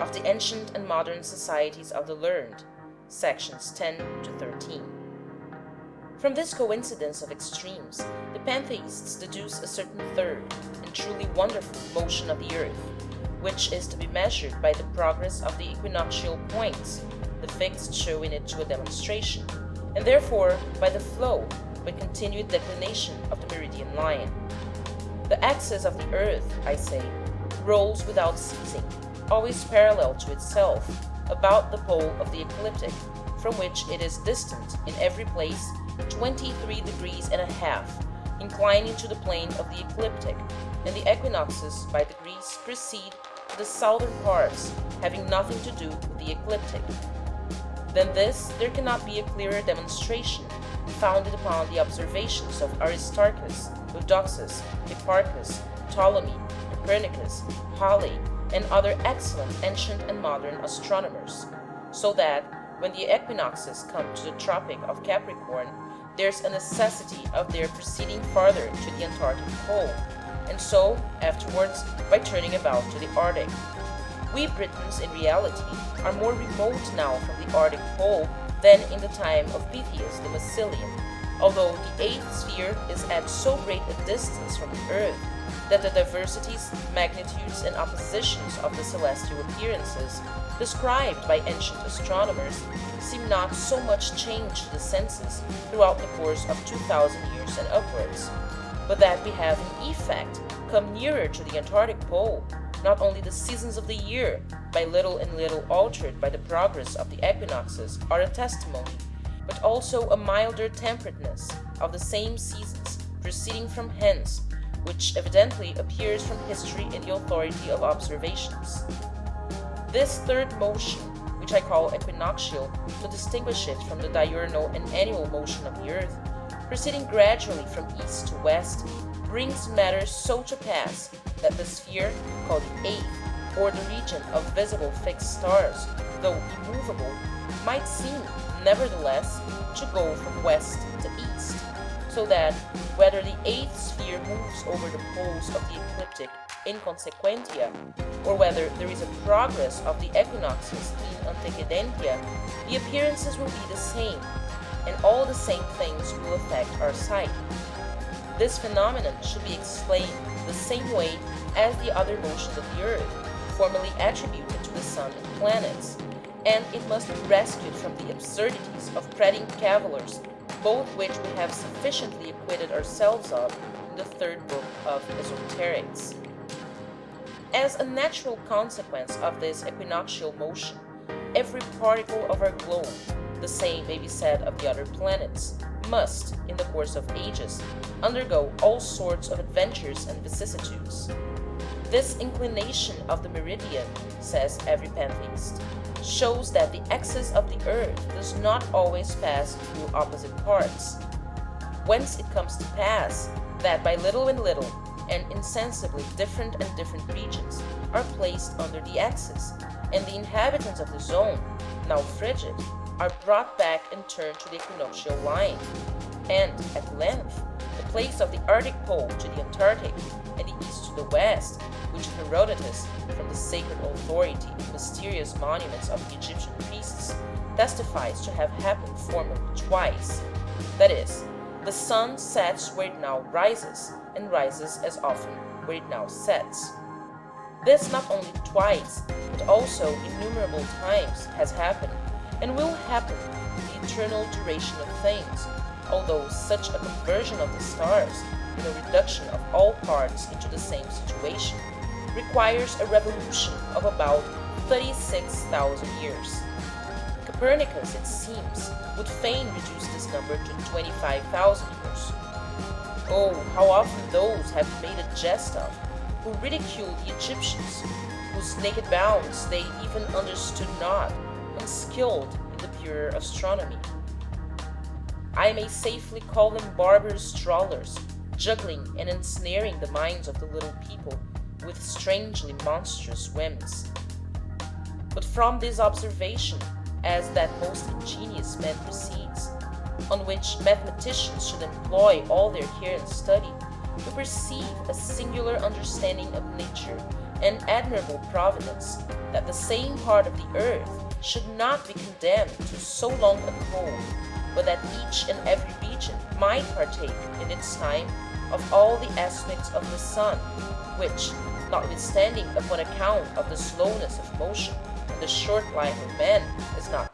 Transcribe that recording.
of the Ancient and Modern Societies of the Learned, sections 10 to 13. From this coincidence of extremes, the pantheists deduce a certain third and truly wonderful motion of the earth, which is to be measured by the progress of the equinoctial points, the fixed showing it to a demonstration, and therefore by the flow, by continued declination of the meridian line. The axis of the earth, I say, rolls without ceasing, always parallel to itself, about the pole of the ecliptic, from which it is distant in every place 23 degrees and a half, inclining to the plane of the ecliptic, and the equinoxes by degrees proceed to the southern parts, having nothing to do with the ecliptic. Than this there cannot be a clearer demonstration, founded upon the observations of Aristarchus, Eudoxus, Hipparchus, Ptolemy, Copernicus, Halley, and other excellent ancient and modern astronomers, so that when the equinoxes come to the Tropic of Capricorn, there's a necessity of their proceeding farther to the Antarctic pole, and so afterwards by turning about to the Arctic. We Britons in reality are more remote now from the Arctic pole than in the time of Pytheas the Massilian, although the eighth sphere is at so great a distance from the earth that the diversities, magnitudes, and oppositions of the celestial appearances described by ancient astronomers seem not so much changed to the senses throughout the course of 2,000 years and upwards, but that we have in effect come nearer to the Antarctic pole. Not only the seasons of the year, by little and little altered by the progress of the equinoxes, are a testimony, but also a milder temperateness of the same seasons proceeding from hence, which evidently appears from history in the authority of observations. This third motion, which I call equinoctial to distinguish it from the diurnal and annual motion of the earth, proceeding gradually from east to west, brings matters so to pass that the sphere, called the eighth, or the region of visible fixed stars, though immovable, might seem, nevertheless, to go from west to east, so that, whether the eighth sphere moves over the poles of the ecliptic in consequentia, or whether there is a progress of the equinoxes in antecedentia, the appearances will be the same, and all the same things will affect our sight. This phenomenon should be explained the same way as the other motions of the earth, formerly attributed to the sun and planets, and it must be rescued from the absurdities of prating cavillers, both which we have sufficiently acquitted ourselves of in the third book of Esoterics. As a natural consequence of this equinoctial motion, every particle of our globe, the same may be said of the other planets, must, in the course of ages, undergo all sorts of adventures and vicissitudes. This inclination of the meridian, says every pantheist, shows that the axis of the earth does not always pass through opposite parts, whence it comes to pass that by little and little, and insensibly different and different regions are placed under the axis, and the inhabitants of the zone, now frigid, are brought back and turned to the equinoctial line, and, at length, the place of the Arctic pole to the Antarctic, and the east to the west, which Herodotus, from the sacred authority and mysterious monuments of the Egyptian priests, testifies to have happened formerly twice. That is, the sun sets where it now rises, and rises as often where it now sets. This not only twice, but also innumerable times has happened, and will happen in the eternal duration of things, although such a conversion of the stars, and a reduction of all parts into the same situation, requires a revolution of about 36,000 years. Copernicus, it seems, would fain reduce this number to 25,000 years. Oh, how often those have made a jest of, who ridicule the Egyptians, whose naked bounds they even understood not, unskilled in the purer astronomy. I may safely call them barbarous trawlers, juggling and ensnaring the minds of the little people with strangely monstrous whims. But from this observation, as that most ingenious man proceeds, on which mathematicians should employ all their care and study, who perceive a singular understanding of nature and admirable providence, that the same part of the earth should not be condemned to so long a cold, but that each and every region might partake in its time of all the aspects of the sun, which, notwithstanding upon account of the slowness of motion and the short life of man, is not